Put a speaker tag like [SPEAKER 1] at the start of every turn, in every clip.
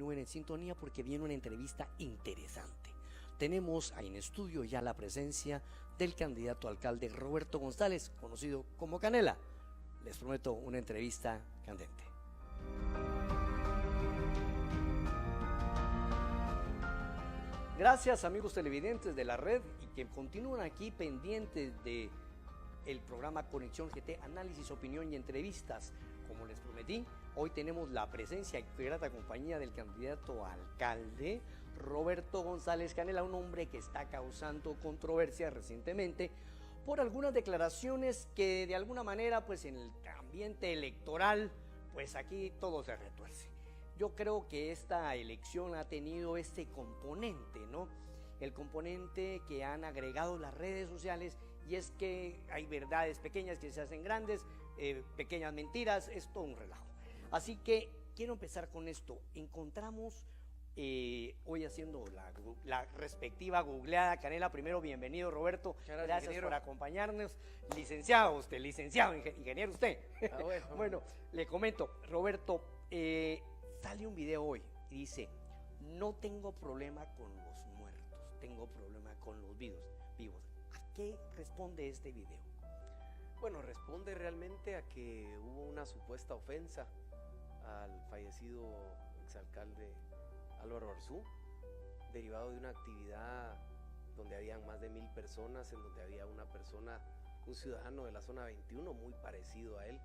[SPEAKER 1] continúen en sintonía porque viene una entrevista interesante. Tenemos ahí en estudio ya la presencia del candidato a alcalde Roberto González, conocido como Canela. Les prometo una entrevista candente. Gracias, amigos televidentes de la red y que continúan aquí pendientes de el programa Conexión GT, análisis, opinión y entrevistas. Como les prometí, hoy tenemos la presencia y grata compañía del candidato a alcalde Roberto González Canela, un hombre que está causando controversia recientemente por algunas declaraciones que de alguna manera pues en el ambiente electoral pues aquí todo se retuerce. Yo creo que esta elección ha tenido este componente, ¿no? El componente que han agregado las redes sociales, y es que hay verdades pequeñas que se hacen grandes, pequeñas mentiras, es todo un relajo. Así que quiero empezar con esto. Encontramos hoy haciendo la respectiva googleada. Canela, primero bienvenido Roberto, gracias por acompañarnos. Licenciado usted, licenciado, ingeniero usted. Bueno, le comento, Roberto, sale un video hoy y dice: no tengo problema con los muertos, tengo problema con los vivos. ¿A qué responde este video?
[SPEAKER 2] Bueno, responde realmente a que hubo una supuesta ofensa al fallecido exalcalde Álvaro Arzú, derivado de una actividad donde habían más de 1000 personas, en donde había una persona, un ciudadano de la zona 21 muy parecido a él.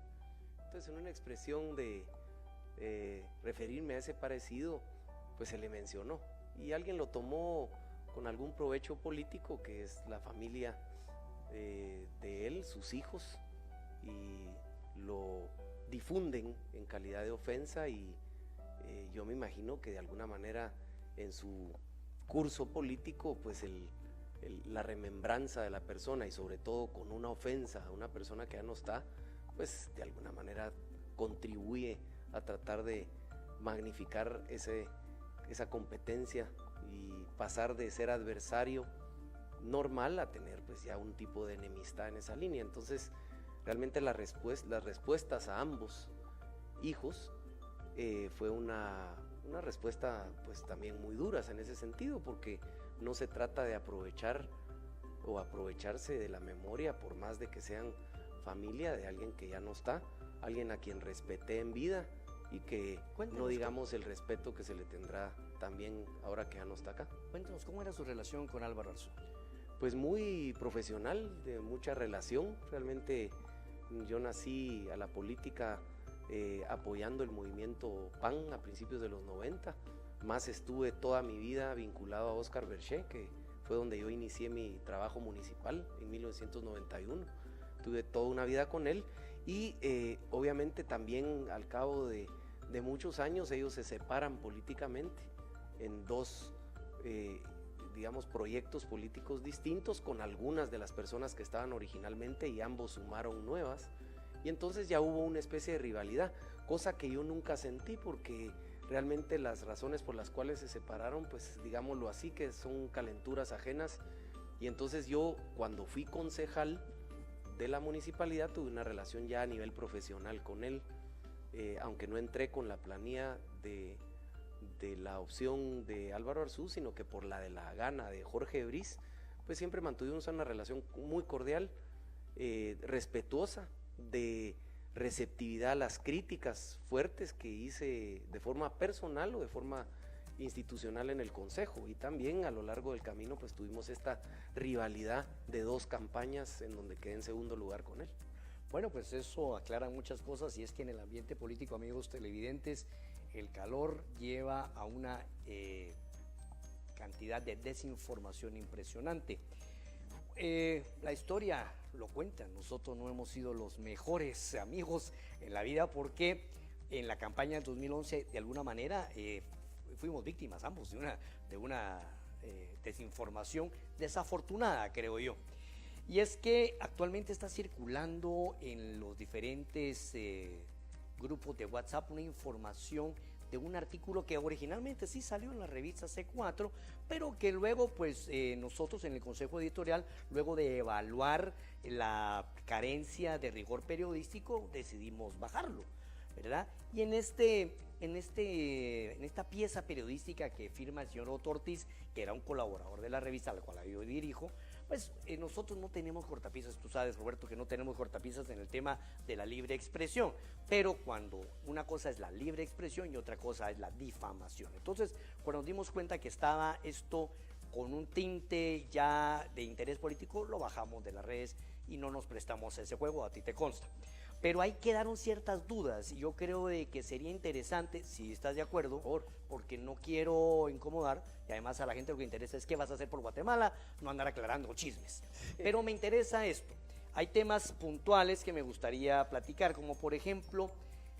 [SPEAKER 2] Entonces, en una expresión de referirme a ese parecido, pues se le mencionó y alguien lo tomó con algún provecho político, que es la familia de él, sus hijos, y lo difunden en calidad de ofensa y yo me imagino que de alguna manera en su curso político pues la remembranza de la persona, y sobre todo con una ofensa a una persona que ya no está, pues de alguna manera contribuye a tratar de magnificar esa competencia y pasar de ser adversario normal a tener pues ya un tipo de enemistad en esa línea. Entonces realmente las respuestas a ambos hijos fue una respuesta pues también muy duras en ese sentido, porque no se trata de aprovechar o aprovecharse de la memoria, por más de que sean familia de alguien que ya no está, alguien a quien respeté en vida y que no digamos el respeto que se le tendrá también ahora que ya no está acá.
[SPEAKER 1] Cuéntanos, ¿cómo era su relación con Álvaro Arzú?
[SPEAKER 2] Pues muy profesional, de mucha relación. Realmente yo nací a la política apoyando el movimiento PAN a principios de los 90, más estuve toda mi vida vinculado a Óscar Berché, que fue donde yo inicié mi trabajo municipal en 1991, tuve toda una vida con él y obviamente también al cabo de muchos años ellos se separan políticamente en dos digamos proyectos políticos distintos, con algunas de las personas que estaban originalmente, y ambos sumaron nuevas, y entonces ya hubo una especie de rivalidad, cosa que yo nunca sentí, porque realmente las razones por las cuales se separaron, pues digámoslo así, que son calenturas ajenas. Y entonces yo, cuando fui concejal de la municipalidad, tuve una relación ya a nivel profesional con él, aunque no entré con la planilla de la opción de Álvaro Arzú, sino que por la de la gana de Jorge Briz, pues siempre mantuvimos una relación muy cordial, respetuosa, de receptividad a las críticas fuertes que hice de forma personal o de forma institucional en el consejo, y también a lo largo del camino pues tuvimos esta rivalidad de 2 campañas en donde quedé en segundo lugar con él.
[SPEAKER 1] Bueno, pues eso aclara muchas cosas, y es que en el ambiente político, amigos televidentes, el calor lleva a una cantidad de desinformación impresionante. La historia lo cuenta, nosotros no hemos sido los mejores amigos en la vida, porque en la campaña del 2011 de alguna manera fuimos víctimas ambos de una desinformación desafortunada, creo yo. Y es que actualmente está circulando en los diferentes grupos de WhatsApp una información de un artículo que originalmente sí salió en la revista C4, pero que luego pues nosotros en el Consejo Editorial, luego de evaluar la carencia de rigor periodístico, decidimos bajarlo, ¿verdad? Y en este en esta pieza periodística que firma el señor Otto Ortiz, que era un colaborador de la revista a la cual yo dirijo, pues nosotros no tenemos cortapisas, tú sabes, Roberto, que no tenemos cortapisas en el tema de la libre expresión, pero cuando una cosa es la libre expresión y otra cosa es la difamación. Entonces, cuando nos dimos cuenta que estaba esto con un tinte ya de interés político, lo bajamos de las redes y no nos prestamos a ese juego, a ti te consta. Pero ahí quedaron ciertas dudas y yo creo de que sería interesante, si estás de acuerdo, porque no quiero incomodar y además a la gente lo que interesa es qué vas a hacer por Guatemala, no andar aclarando chismes. Pero me interesa esto. Hay temas puntuales que me gustaría platicar, como por ejemplo,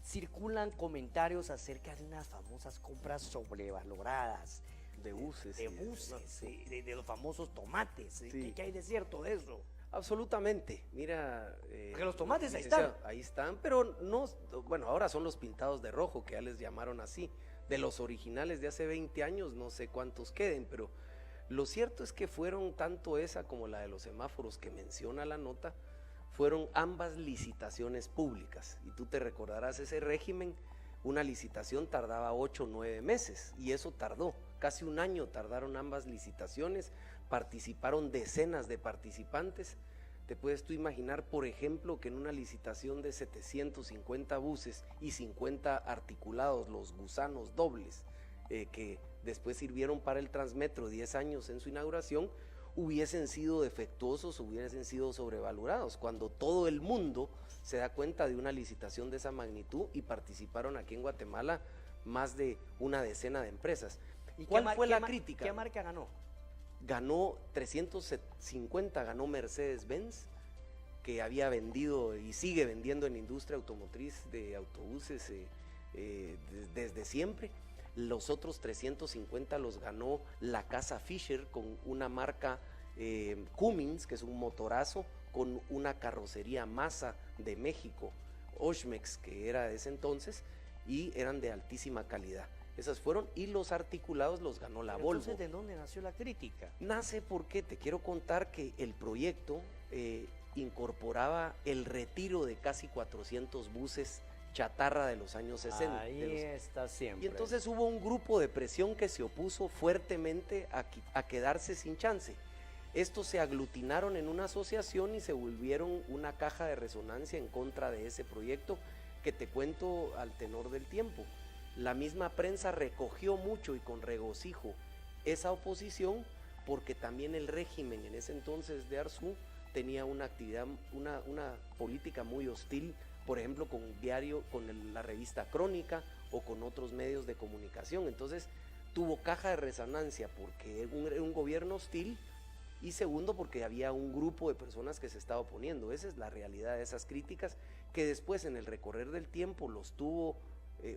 [SPEAKER 1] circulan comentarios acerca de unas famosas compras sobrevaloradas.
[SPEAKER 2] De buses.
[SPEAKER 1] De los famosos tomates.
[SPEAKER 2] Sí.
[SPEAKER 1] ¿Qué hay de cierto de eso?
[SPEAKER 2] Absolutamente, mira...
[SPEAKER 1] Porque los tomates ahí están.
[SPEAKER 2] Ahí están, pero no, bueno, ahora son los pintados de rojo, que ya les llamaron así. De los originales de hace 20 años, no sé cuántos queden, pero lo cierto es que fueron tanto esa como la de los semáforos que menciona la nota, fueron ambas licitaciones públicas. Y tú te recordarás ese régimen, una licitación tardaba 8 o 9 meses, y eso tardó, casi un año tardaron ambas licitaciones, participaron decenas de participantes. Te puedes tú imaginar, por ejemplo, que en una licitación de 750 buses y 50 articulados, los gusanos dobles, que después sirvieron para el Transmetro 10 años en su inauguración, hubiesen sido defectuosos, hubiesen sido sobrevalorados, cuando todo el mundo se da cuenta de una licitación de esa magnitud y participaron aquí en Guatemala más de una decena de empresas.
[SPEAKER 1] ¿Y
[SPEAKER 2] cuál fue la crítica?
[SPEAKER 1] ¿Qué marca ganó?
[SPEAKER 2] Ganó 350, ganó Mercedes-Benz, que había vendido y sigue vendiendo en la industria automotriz de autobuses desde siempre. Los otros 350 los ganó la casa Fisher con una marca Cummins, que es un motorazo, con una carrocería Mazda de México, Oshmex, que era de ese entonces, y eran de altísima calidad. Esas fueron, y los articulados los ganó la Volvo.
[SPEAKER 1] Entonces, ¿de dónde nació la crítica?
[SPEAKER 2] Nace porque te quiero contar que el proyecto incorporaba el retiro de casi 400 buses chatarra de los años 60.
[SPEAKER 1] Ahí está siempre.
[SPEAKER 2] Y entonces hubo un grupo de presión que se opuso fuertemente a quedarse sin chance. Estos se aglutinaron en una asociación y se volvieron una caja de resonancia en contra de ese proyecto, que te cuento al tenor del tiempo. La misma prensa recogió mucho y con regocijo esa oposición, porque también el régimen en ese entonces de Arzú tenía una actividad, una política muy hostil, por ejemplo con la revista Crónica o con otros medios de comunicación. Entonces tuvo caja de resonancia porque era un gobierno hostil, y segundo porque había un grupo de personas que se estaba oponiendo. Esa es la realidad de esas críticas, que después en el recorrer del tiempo los tuvo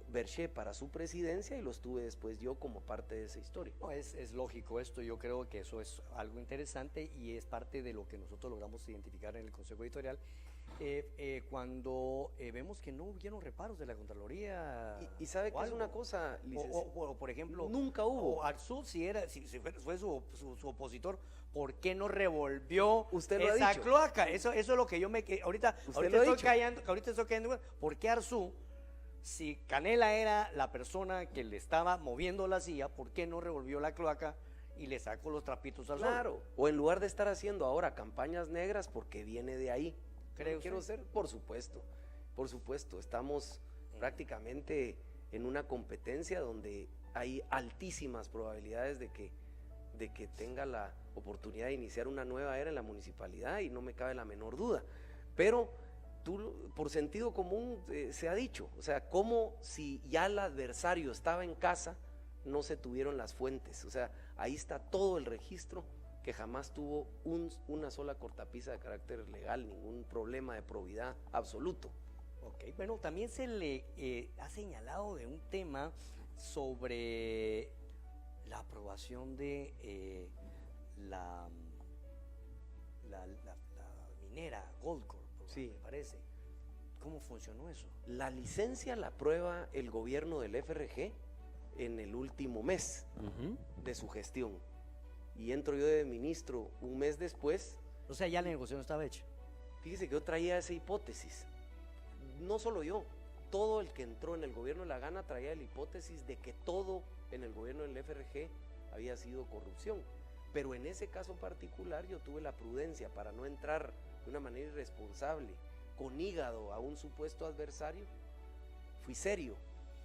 [SPEAKER 2] Berché para su presidencia y los tuve después yo como parte de esa historia.
[SPEAKER 1] No, es lógico esto, yo creo que eso es algo interesante y es parte de lo que nosotros logramos identificar en el Consejo Editorial. Cuando vemos que no hubieron reparos de la Contraloría.
[SPEAKER 2] Y sabe que es una cosa,
[SPEAKER 1] o por ejemplo,
[SPEAKER 2] nunca hubo.
[SPEAKER 1] O Arzú, si fue su opositor, ¿por qué no revolvió esa cloaca? Eso es lo que yo ahorita estoy cayendo. ¿Por qué Arzú, si Canela era la persona que le estaba moviendo la silla, por qué no revolvió la cloaca y le sacó los trapitos al sol?
[SPEAKER 2] Claro, o en lugar de estar haciendo ahora campañas negras, porque viene de ahí. Quiero ser, por supuesto, estamos prácticamente en una competencia donde hay altísimas probabilidades de que tenga la oportunidad de iniciar una nueva era en la municipalidad, y no me cabe la menor duda. Pero por sentido común se ha dicho, o sea, como si ya el adversario estaba en casa, no se tuvieron las fuentes. O sea, ahí está todo el registro, que jamás tuvo una sola cortapisa de carácter legal, ningún problema de probidad absoluto.
[SPEAKER 1] Ok, bueno, también se le ha señalado de un tema sobre la aprobación de la minera Goldcorp,
[SPEAKER 2] sí,
[SPEAKER 1] me parece. ¿Cómo funcionó eso?
[SPEAKER 2] La licencia la aprueba el gobierno del FRG en el último mes de su gestión. Y entro yo de ministro un mes después.
[SPEAKER 1] O sea, ya la negociación estaba hecha.
[SPEAKER 2] Fíjese que yo traía esa hipótesis. No solo yo, todo el que entró en el gobierno de la Gana traía la hipótesis de que todo en el gobierno del FRG había sido corrupción. Pero en ese caso particular yo tuve la prudencia para no entrar de una manera irresponsable, con hígado a un supuesto adversario. Fui serio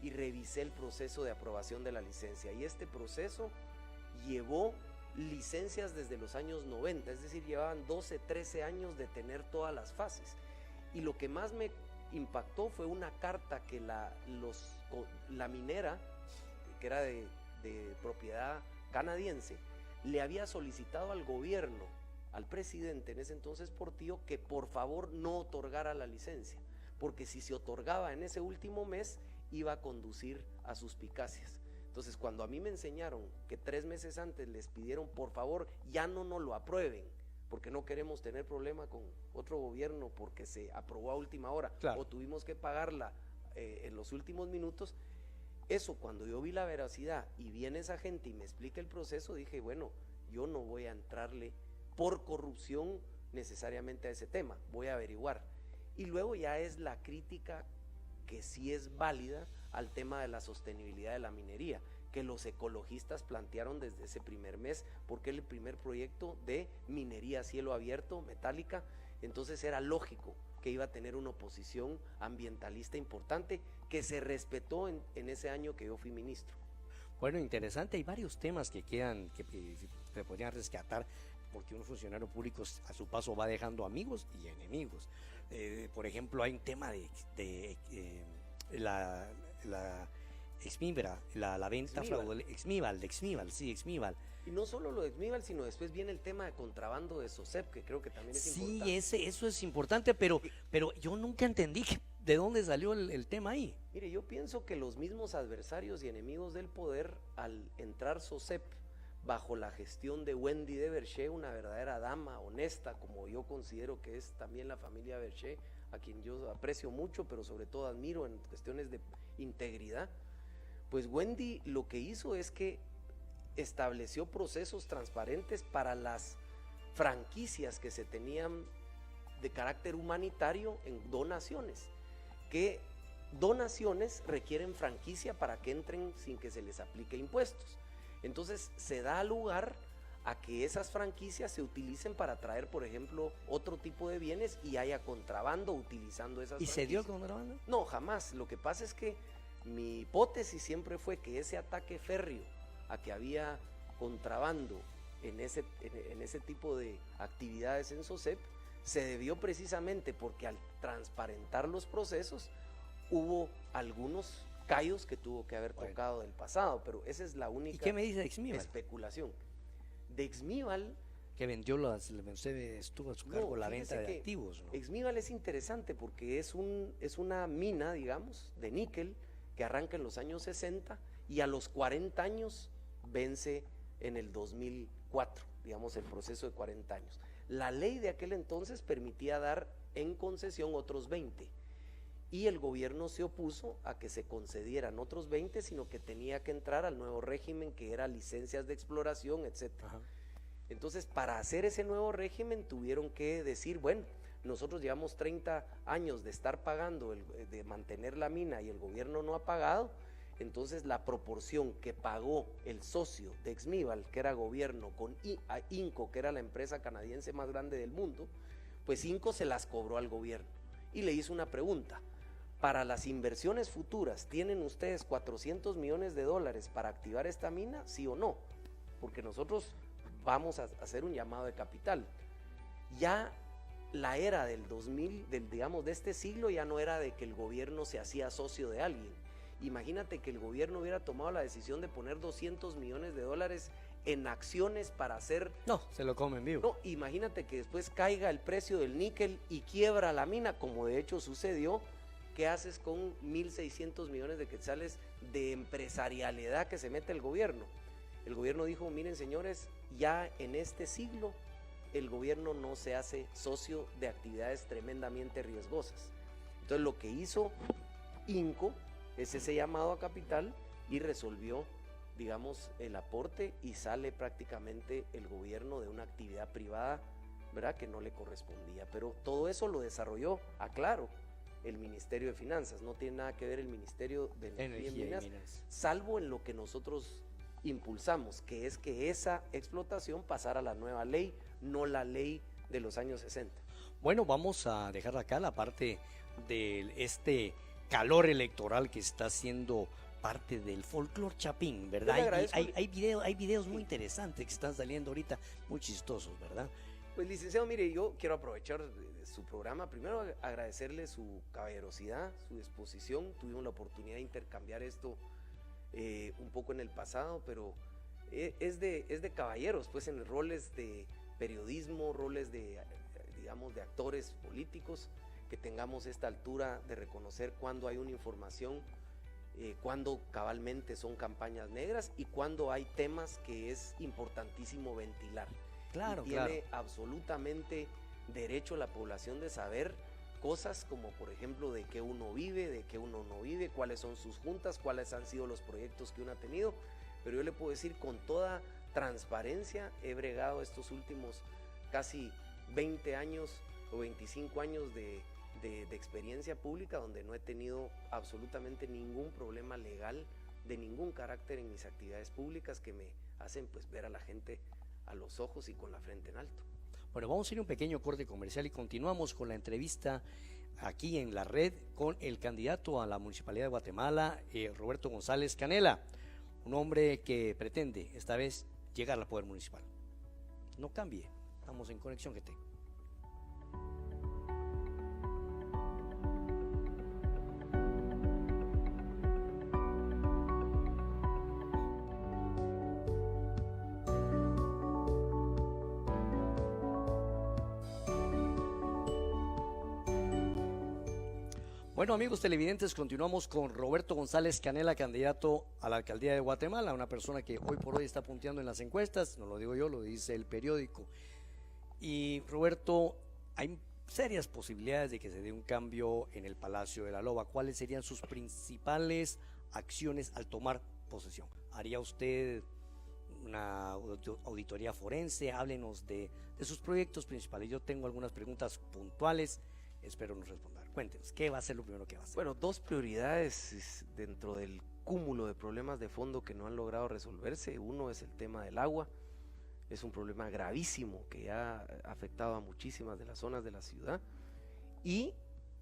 [SPEAKER 2] y revisé el proceso de aprobación de la licencia, y este proceso llevó licencias desde los años 90, es decir, llevaban 12, 13 años de tener todas las fases. Y lo que más me impactó fue una carta que la minera, que era de propiedad canadiense, le había solicitado al gobierno, al presidente en ese entonces Portillo, que por favor no otorgara la licencia, porque si se otorgaba en ese último mes iba a conducir a suspicacias. Entonces, cuando a mí me enseñaron que 3 meses antes les pidieron por favor ya no nos lo aprueben, porque no queremos tener problema con otro gobierno porque se aprobó a última hora, claro, o tuvimos que pagarla en los últimos minutos, eso, cuando yo vi la veracidad y viene esa gente y me explica el proceso, dije, bueno, yo no voy a entrarle por corrupción necesariamente a ese tema, voy a averiguar. Y luego ya es la crítica que sí es válida al tema de la sostenibilidad de la minería, que los ecologistas plantearon desde ese primer mes, porque el primer proyecto de minería a cielo abierto, metálica, entonces era lógico que iba a tener una oposición ambientalista importante, que se respetó en ese año que yo fui ministro.
[SPEAKER 1] Bueno, interesante, hay varios temas que quedan, que se podrían rescatar, porque un funcionario público a su paso va dejando amigos y enemigos. Por ejemplo, hay un tema de la Exmibra, la venta fraudulenta, Exmival.
[SPEAKER 2] Y no solo lo de Exmival, sino después viene el tema de contrabando de SOSEP, que creo que también es importante.
[SPEAKER 1] Sí, eso es importante, pero yo nunca entendí de dónde salió el tema ahí.
[SPEAKER 2] Mire, yo pienso que los mismos adversarios y enemigos del poder, al entrar SOSEP bajo la gestión de Wendy de Berché, una verdadera dama honesta, como yo considero que es también la familia Berché, a quien yo aprecio mucho, pero sobre todo admiro en cuestiones de integridad, pues Wendy lo que hizo es que estableció procesos transparentes para las franquicias que se tenían de carácter humanitario en donaciones, que donaciones requieren franquicia para que entren sin que se les aplique impuestos. Entonces se da lugar a que esas franquicias se utilicen para traer, por ejemplo, otro tipo de bienes y haya contrabando utilizando esas franquicias.
[SPEAKER 1] ¿Y se dio contrabando?
[SPEAKER 2] No, jamás. Lo que pasa es que mi hipótesis siempre fue que ese ataque férreo a que había contrabando en ese tipo de actividades en SOSEP se debió precisamente porque al transparentar los procesos hubo algunos callos que tuvo que haber tocado del pasado, pero esa es la única.
[SPEAKER 1] ¿Y qué me dice de Exmival?
[SPEAKER 2] Especulación. De Exmival,
[SPEAKER 1] que vendió usted estuvo a su cargo la venta de activos, ¿no?
[SPEAKER 2] Exmival es interesante porque es una mina, digamos, de níquel que arranca en los años 60 y a los 40 años vence en el 2004, digamos, el proceso de 40 años. La ley de aquel entonces permitía dar en concesión otros 20 y el gobierno se opuso a que se concedieran otros 20, sino que tenía que entrar al nuevo régimen que era licencias de exploración, etc. Ajá. Entonces, para hacer ese nuevo régimen tuvieron que decir, bueno, nosotros llevamos 30 años de estar pagando, de mantener la mina y el gobierno no ha pagado, entonces la proporción que pagó el socio de Exmival, que era gobierno, con Inco, que era la empresa canadiense más grande del mundo, pues Inco se las cobró al gobierno y le hizo una pregunta. Para las inversiones futuras, ¿tienen ustedes 400 millones de dólares para activar esta mina? ¿Sí o no? Porque nosotros vamos a hacer un llamado de capital. Ya la era del 2000, digamos, de este siglo, ya no era de que el gobierno se hacía socio de alguien. Imagínate que el gobierno hubiera tomado la decisión de poner 200 millones de dólares en acciones para hacer.
[SPEAKER 1] No, se lo comen vivo.
[SPEAKER 2] No, imagínate que después caiga el precio del níquel y quiebra la mina, como de hecho sucedió. ¿Qué haces con 1.600 millones de quetzales de empresarialidad que se mete el gobierno? El gobierno dijo, miren señores, ya en este siglo el gobierno no se hace socio de actividades tremendamente riesgosas. Entonces lo que hizo Inco es ese llamado a capital y resolvió, digamos, el aporte y sale prácticamente el gobierno de una actividad privada, ¿verdad?, que no le correspondía. Pero todo eso lo desarrolló, aclaro, el Ministerio de Finanzas, no tiene nada que ver el Ministerio de Energía y Minas,
[SPEAKER 1] Minas,
[SPEAKER 2] salvo en lo que nosotros impulsamos, que es que esa explotación pasara a la nueva ley, no la ley de los años 60.
[SPEAKER 1] Bueno, vamos a dejar acá la parte de este calor electoral que está siendo parte del folclore chapín, ¿verdad? Hay videos muy interesantes que están saliendo ahorita, muy chistosos, ¿verdad?
[SPEAKER 2] Pues licenciado, mire, yo quiero aprovechar de su programa, primero agradecerle su caballerosidad, su disposición, tuvimos la oportunidad de intercambiar esto un poco en el pasado, pero es de caballeros, pues en roles de periodismo, roles de, digamos, de actores políticos, que tengamos esta altura de reconocer cuando hay una información, cuando cabalmente son campañas negras y cuando hay temas que es importantísimo ventilar.
[SPEAKER 1] Claro,
[SPEAKER 2] y tiene absolutamente derecho la población de saber cosas como, por ejemplo, de qué uno vive, de qué uno no vive, cuáles son sus juntas, cuáles han sido los proyectos que uno ha tenido. Pero yo le puedo decir con toda transparencia, he bregado estos últimos casi 20 años o 25 años de experiencia pública, donde no he tenido absolutamente ningún problema legal de ningún carácter en mis actividades públicas que me hacen pues ver a la gente a los ojos y con la frente en alto.
[SPEAKER 1] Bueno, vamos a ir a un pequeño corte comercial y continuamos con la entrevista aquí en la red con el candidato a la Municipalidad de Guatemala, Roberto González Canela, un hombre que pretende esta vez llegar al poder municipal. No cambie, estamos en Conexión GT. Bueno, amigos televidentes, continuamos con Roberto González Canela, candidato a la alcaldía de Guatemala, una persona que hoy por hoy está punteando en las encuestas, no lo digo yo, lo dice el periódico. Y Roberto, hay serias posibilidades de que se dé un cambio en el Palacio de la Loba. ¿Cuáles serían sus principales acciones al tomar posesión? ¿Haría usted una auditoría forense? Háblenos de sus proyectos principales. Yo tengo algunas preguntas puntuales, espero nos respondar. Cuéntenos, ¿qué va a ser lo primero que va a hacer?
[SPEAKER 2] Bueno, dos prioridades dentro del cúmulo de problemas de fondo que no han logrado resolverse. Uno es el tema del agua. Es un problema gravísimo que ya ha afectado a muchísimas de las zonas de la ciudad. Y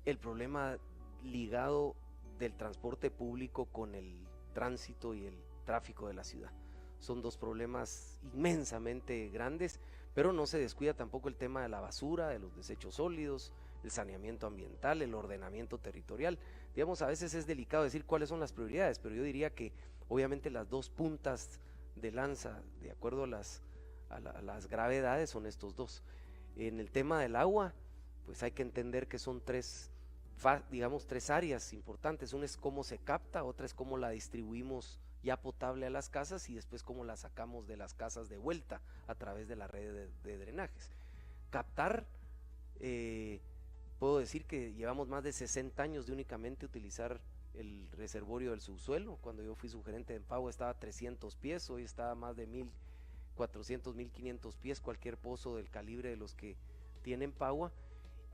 [SPEAKER 2] el problema ligado del transporte público con el tránsito y el tráfico de la ciudad. Son dos problemas inmensamente grandes, pero no se descuida tampoco el tema de la basura, de los desechos sólidos, el saneamiento ambiental, el ordenamiento territorial. Digamos, a veces es delicado decir cuáles son las prioridades, pero yo diría que obviamente las dos puntas de lanza, de acuerdo a las gravedades, son estos dos. En el tema del agua, pues hay que entender que son tres áreas importantes. Una es cómo se capta, otra es cómo la distribuimos ya potable a las casas y después cómo la sacamos de las casas de vuelta a través de la red de drenajes. Captar, puedo decir que llevamos más de 60 años de únicamente utilizar el reservorio del subsuelo. Cuando yo fui subgerente de Empagua estaba a 300 pies, hoy está a más de 1.400, 1.500 pies cualquier pozo del calibre de los que tiene Empagua,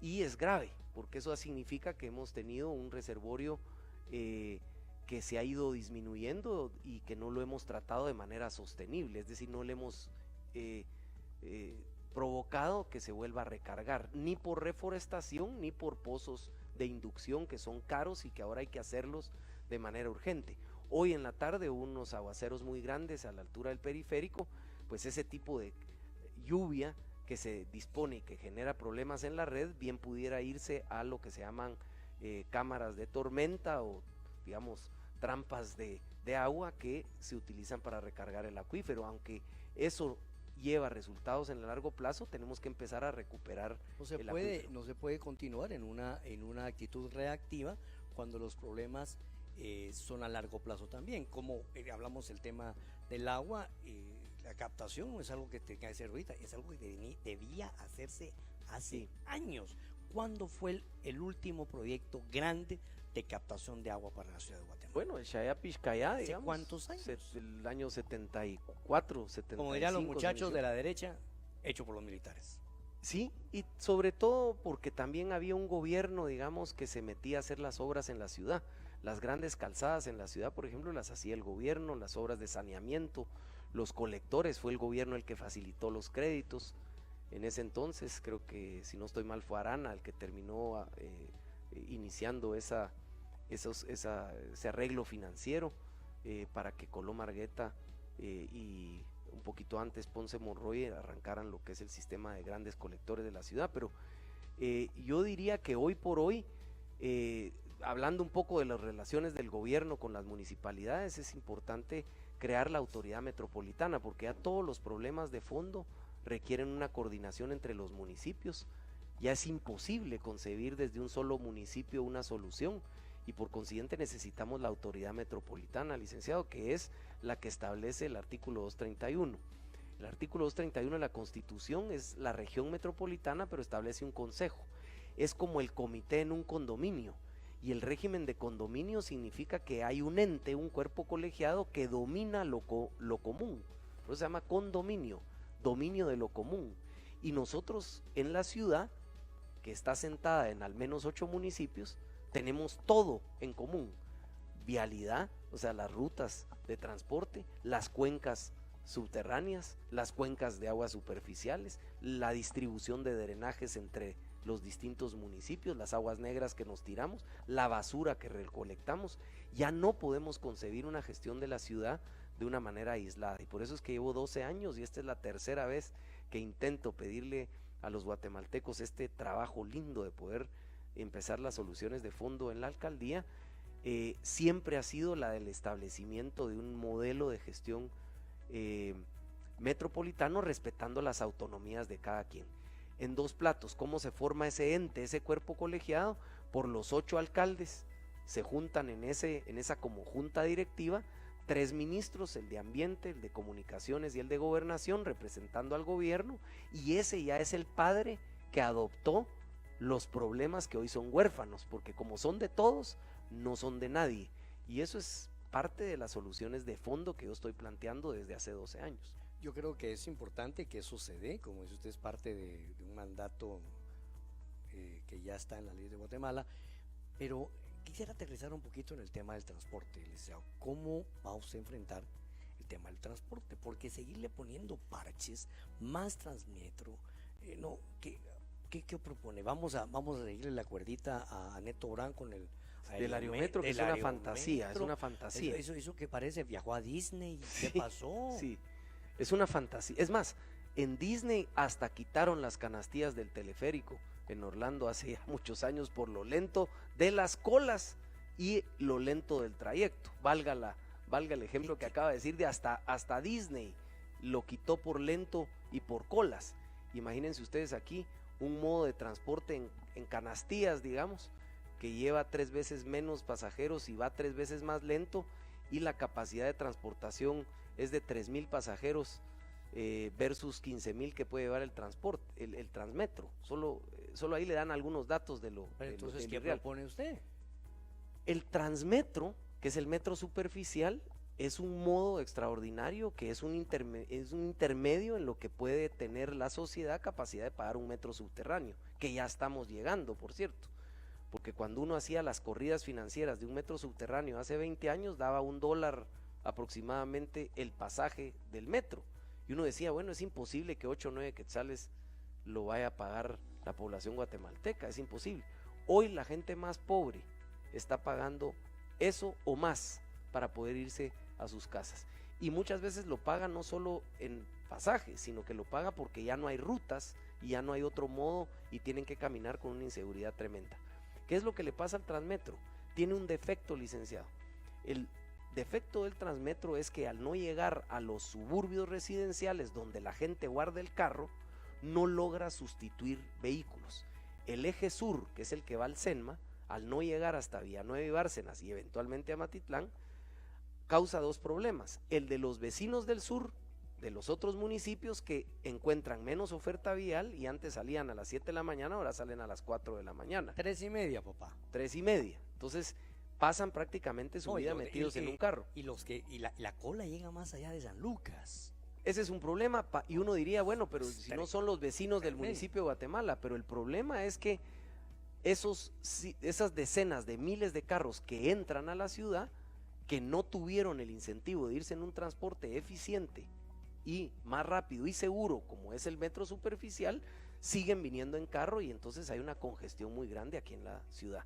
[SPEAKER 2] y es grave, porque eso significa que hemos tenido un reservorio que se ha ido disminuyendo y que no lo hemos tratado de manera sostenible, es decir, no le hemos provocado que se vuelva a recargar, ni por reforestación ni por pozos de inducción que son caros y que ahora hay que hacerlos de manera urgente. Hoy en la tarde hubo unos aguaceros muy grandes a la altura del periférico, pues ese tipo de lluvia que se dispone y que genera problemas en la red, bien pudiera irse a lo que se llaman cámaras de tormenta o digamos trampas de agua que se utilizan para recargar el acuífero. Aunque eso lleva resultados en el largo plazo, tenemos que empezar a recuperar el acuífero.
[SPEAKER 1] No se puede continuar en una actitud reactiva cuando los problemas son a largo plazo también. Como hablamos del tema del agua, la captación no es algo que tenga que ser ahorita, es algo que debía hacerse hace años. ¿Cuándo fue el último proyecto grande de captación de agua para la ciudad de Guatemala?
[SPEAKER 2] Bueno, el Chaya-Pixcayá, digamos.
[SPEAKER 1] ¿Cuántos años?
[SPEAKER 2] El año 74, 75.
[SPEAKER 1] Como dirían los muchachos de la derecha, hecho por los militares.
[SPEAKER 2] Sí, y sobre todo porque también había un gobierno, digamos, que se metía a hacer las obras en la ciudad. Las grandes calzadas en la ciudad, por ejemplo, las hacía el gobierno, las obras de saneamiento, los colectores, fue el gobierno el que facilitó los créditos. En ese entonces, creo que, si no estoy mal, fue Arana el que terminó iniciando ese arreglo financiero para que Colón Margueta y un poquito antes Ponce Monroy arrancaran lo que es el sistema de grandes colectores de la ciudad. Pero yo diría que hoy por hoy, hablando un poco de las relaciones del gobierno con las municipalidades, es importante crear la autoridad metropolitana, porque ya todos los problemas de fondo requieren una coordinación entre los municipios. Ya es imposible concebir desde un solo municipio una solución, y por consiguiente necesitamos la autoridad metropolitana, licenciado, que es la que establece el artículo 231. El artículo 231 de la Constitución es la región metropolitana, pero establece un consejo. Es como el comité en un condominio, y el régimen de condominio significa que hay un ente, un cuerpo colegiado que domina lo común. Por eso se llama condominio, dominio de lo común. Y nosotros en la ciudad, que está sentada en al menos 8 municipios, tenemos todo en común: vialidad, o sea, las rutas de transporte, las cuencas subterráneas, las cuencas de aguas superficiales, la distribución de drenajes entre los distintos municipios, las aguas negras que nos tiramos, la basura que recolectamos. Ya no podemos concebir una gestión de la ciudad de una manera aislada, y por eso es que llevo 12 años y esta es la tercera vez que intento pedirle a los guatemaltecos este trabajo lindo de poder empezar las soluciones de fondo en la alcaldía. Siempre ha sido la del establecimiento de un modelo de gestión metropolitano, respetando las autonomías de cada quien. En dos platos: ¿cómo se forma ese ente, ese cuerpo colegiado? Por los 8 alcaldes, se juntan en esa como junta directiva 3 ministros, el de ambiente, el de comunicaciones y el de gobernación, representando al gobierno, y ese ya es el padre que adoptó los problemas que hoy son huérfanos, porque como son de todos, no son de nadie. Y eso es parte de las soluciones de fondo que yo estoy planteando desde hace 12 años.
[SPEAKER 1] Yo creo que es importante que eso se dé, como dice usted, es parte de un mandato que ya está en la ley de Guatemala, pero quisiera aterrizar un poquito en el tema del transporte, licenciado. ¿Cómo va usted a enfrentar el tema del transporte? Porque seguirle poniendo parches, más Transmetro, no, ¿qué propone? Vamos a seguirle la cuerdita a Neto Brand con el
[SPEAKER 2] del Aerometro, que es una fantasía, es una fantasía.
[SPEAKER 1] Eso que parece, viajó a Disney, ¿qué pasó?
[SPEAKER 2] Sí, es una fantasía. Es más, en Disney hasta quitaron las canastillas del teleférico en Orlando hace ya muchos años por lo lento de las colas y lo lento del trayecto. Valga el ejemplo que acaba de decir, de hasta Disney lo quitó por lento y por colas. Imagínense ustedes aquí un modo de transporte en canastillas, digamos, que lleva 3 veces menos pasajeros y va 3 veces más lento, y la capacidad de transportación es de 3,000 pasajeros versus 15,000 que puede llevar el transporte, el Transmetro. Solo ahí le dan algunos datos de lo.
[SPEAKER 1] Pero entonces, ¿qué
[SPEAKER 2] real
[SPEAKER 1] propone usted?
[SPEAKER 2] El Transmetro, que es el metro superficial, es un modo extraordinario, que es un intermedio en lo que puede tener la sociedad capacidad de pagar un metro subterráneo, que ya estamos llegando, por cierto, porque cuando uno hacía las corridas financieras de un metro subterráneo hace 20 años, daba $1 aproximadamente el pasaje del metro, y uno decía, bueno, es imposible que 8 o 9 quetzales lo vaya a pagar la población guatemalteca, es imposible. Hoy la gente más pobre está pagando eso o más para poder irse a sus casas, y muchas veces lo paga no solo en pasaje, sino que lo paga porque ya no hay rutas y ya no hay otro modo, y tienen que caminar con una inseguridad tremenda. ¿Qué es lo que le pasa al Transmetro? Tiene un defecto, licenciado. El defecto del Transmetro es que al no llegar a los suburbios residenciales donde la gente guarda el carro, no logra sustituir vehículos. El eje sur, que es el que va al Senma, al no llegar hasta Villanueva y Bárcenas y eventualmente a Matitlán, causa 2 problemas: el de los vecinos del sur, de los otros municipios, que encuentran menos oferta vial, y antes salían a las 7 de la mañana, ahora salen a las 4 de la mañana.
[SPEAKER 1] 3:30, papá.
[SPEAKER 2] 3:30. Entonces pasan prácticamente su vida metidos en un carro.
[SPEAKER 1] Y la cola llega más allá de San Lucas.
[SPEAKER 2] ese es un problema, y uno diría, bueno, pero si no son los vecinos del municipio de Guatemala, pero el problema es que esas decenas de miles de carros que entran a la ciudad, que no tuvieron el incentivo de irse en un transporte eficiente y más rápido y seguro como es el metro superficial, siguen viniendo en carro y entonces hay una congestión muy grande aquí en la ciudad.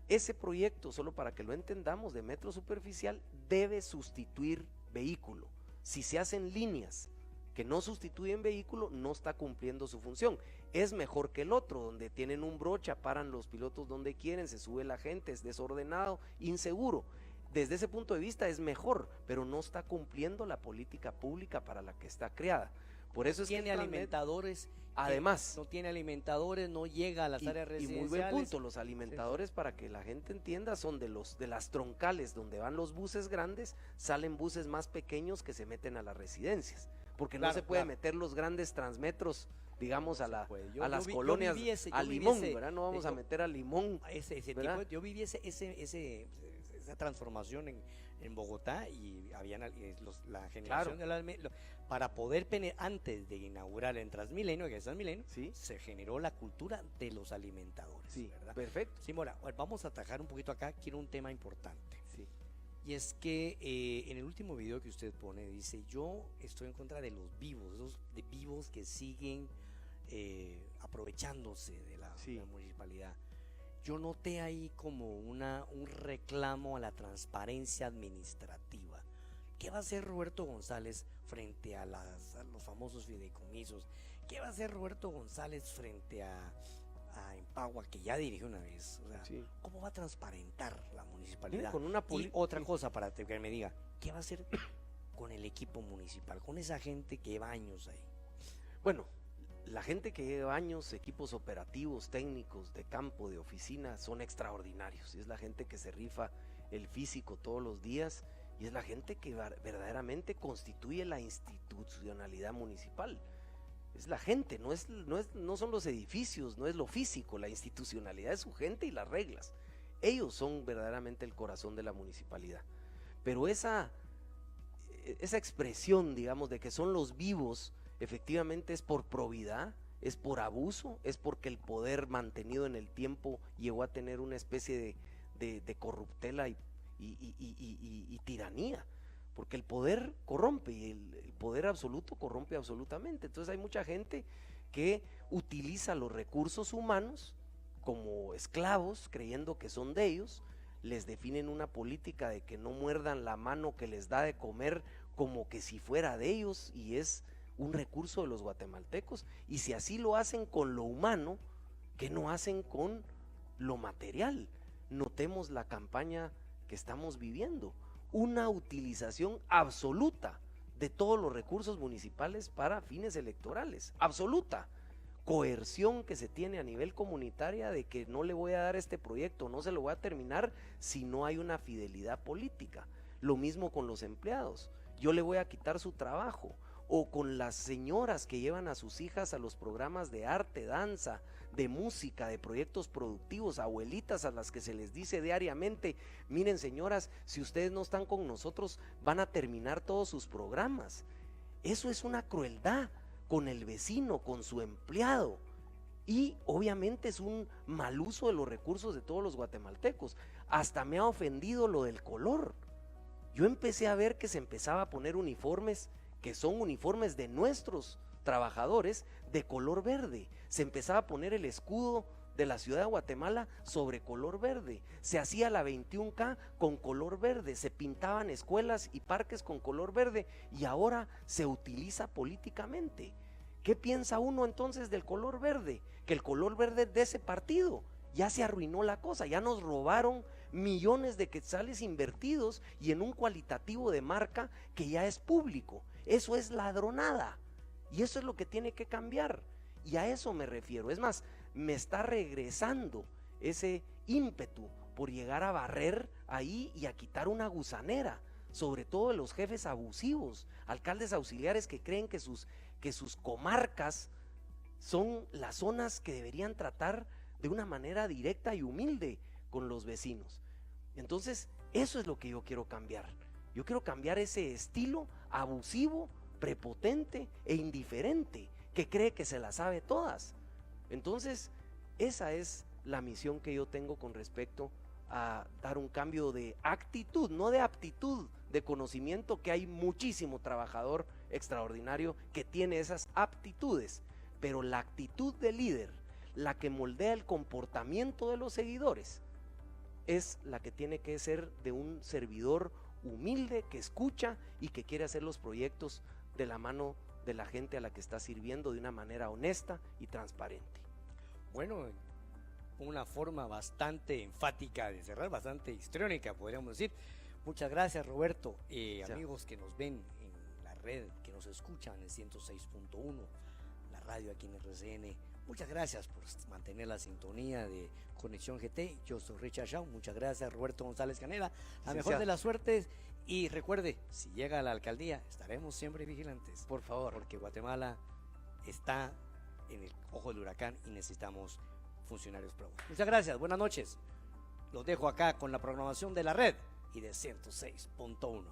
[SPEAKER 2] Ese proyecto, solo para que lo entendamos, de metro superficial debe sustituir vehículo. Si se hacen líneas que no sustituyen vehículo, no está cumpliendo su función. Es mejor que el otro, donde tienen un brocha, paran los pilotos donde quieren, se sube la gente, es desordenado, inseguro. Desde ese punto de vista es mejor, pero no está cumpliendo la política pública para la que está creada. Por eso es que
[SPEAKER 1] tiene alimentadores.
[SPEAKER 2] Además,
[SPEAKER 1] no tiene alimentadores, no llega a las áreas residenciales.
[SPEAKER 2] Y muy buen punto, los alimentadores, para que la gente entienda, son de las troncales donde van los buses grandes, salen buses más pequeños que se meten a las residencias, porque claro, no se puede meter los grandes transmetros, digamos, a las colonias, a Limón, ¿verdad? No vamos a meter a Limón.
[SPEAKER 1] Yo viví esa transformación en Bogotá, y habían la generación, claro, para poder antes de inaugurar en Transmilenio, que es Transmilenio, ¿sí? Se generó la cultura de los alimentadores,
[SPEAKER 2] sí,
[SPEAKER 1] ¿verdad?
[SPEAKER 2] Perfecto.
[SPEAKER 1] Sí, Mora, vamos a atajar un poquito acá, quiero un tema importante.
[SPEAKER 2] Sí.
[SPEAKER 1] Y es que en el último video que usted pone, dice, yo estoy en contra de los vivos, de vivos que siguen aprovechándose de la municipalidad. Yo noté ahí como un reclamo a la transparencia administrativa. ¿Qué va a hacer Roberto González frente a los famosos fideicomisos? ¿Qué va a hacer Roberto González frente a Empagua, que ya dirigió una vez? O sea, ¿cómo va a transparentar la municipalidad?
[SPEAKER 2] Con una
[SPEAKER 1] y otra cosa, para que me diga, ¿qué va a hacer con el equipo municipal, con esa gente que lleva años ahí?
[SPEAKER 2] Bueno, la gente que lleva años, equipos operativos, técnicos, de campo, de oficina, son extraordinarios. Y es la gente que se rifa el físico todos los días, y es la gente que verdaderamente constituye la institucionalidad municipal. Es la gente, no son los edificios, no es lo físico, la institucionalidad es su gente y las reglas. Ellos son verdaderamente el corazón de la municipalidad. Pero esa expresión, digamos, de que son los vivos, efectivamente es por probidad, es por abuso, es porque el poder mantenido en el tiempo llegó a tener una especie de corruptela y tiranía, porque el poder corrompe, y el poder absoluto corrompe absolutamente. Entonces hay mucha gente que utiliza los recursos humanos como esclavos, creyendo que son de ellos, les definen una política de que no muerdan la mano que les da de comer como que si fuera de ellos, y es un recurso de los guatemaltecos. Y si así lo hacen con lo humano, ¿qué no hacen con lo material? Notemos la campaña que estamos viviendo, una utilización absoluta de todos los recursos municipales para fines electorales, absoluta. Coerción que se tiene a nivel comunitaria de que no le voy a dar este proyecto, no se lo voy a terminar si no hay una fidelidad política. Lo mismo con los empleados, yo le voy a quitar su trabajo. O con las señoras que llevan a sus hijas a los programas de arte, danza, de música, de proyectos productivos, abuelitas a las que se les dice diariamente, miren señoras, si ustedes no están con nosotros van a terminar todos sus programas. Eso es una crueldad con el vecino, con su empleado, y obviamente es un mal uso de los recursos de todos los guatemaltecos. Hasta me ha ofendido lo del color. Yo empecé a ver que se empezaba a poner uniformes que son uniformes de nuestros trabajadores de color verde. Se empezaba a poner el escudo de la ciudad de Guatemala sobre color verde. Se hacía la 21K con color verde. Se pintaban escuelas y parques con color verde, y ahora se utiliza políticamente. ¿Qué piensa uno entonces del color verde? Que el color verde de ese partido. Ya se arruinó la cosa, ya nos robaron millones de quetzales invertidos y en un cualitativo de marca que ya es público. Eso es ladronada, y eso es lo que tiene que cambiar, y a eso me refiero. Es más, me está regresando ese ímpetu por llegar a barrer ahí y a quitar una gusanera, sobre todo de los jefes abusivos, alcaldes auxiliares que creen que sus comarcas son las zonas que deberían tratar de una manera directa y humilde con los vecinos. Entonces, eso es lo que yo quiero cambiar. Yo quiero cambiar ese estilo abusivo prepotente e indiferente que cree que se las sabe todas. Entonces, esa es la misión que yo tengo con respecto a dar un cambio de actitud, no de aptitud, de conocimiento, que hay muchísimo trabajador extraordinario que tiene esas aptitudes, pero la actitud de líder, la que moldea el comportamiento de los seguidores, es la que tiene que ser de un servidor humilde que escucha y que quiere hacer los proyectos de la mano de la gente a la que está sirviendo de una manera honesta y transparente.
[SPEAKER 1] Bueno, una forma bastante enfática de cerrar, bastante histriónica, podríamos decir. Muchas gracias, Roberto. Amigos que nos ven en la red, que nos escuchan en 106.1, la radio aquí en RCN, muchas gracias por mantener la sintonía de Conexión GT. Yo soy Richard Shaw. Muchas gracias, Roberto González Canela. La mejor de las suertes. Y recuerde, si llega a la alcaldía, estaremos siempre vigilantes.
[SPEAKER 2] Por favor.
[SPEAKER 1] Porque Guatemala está en el ojo del huracán y necesitamos funcionarios probos. Muchas gracias, buenas noches. Los dejo acá con la programación de la red y de 106.1.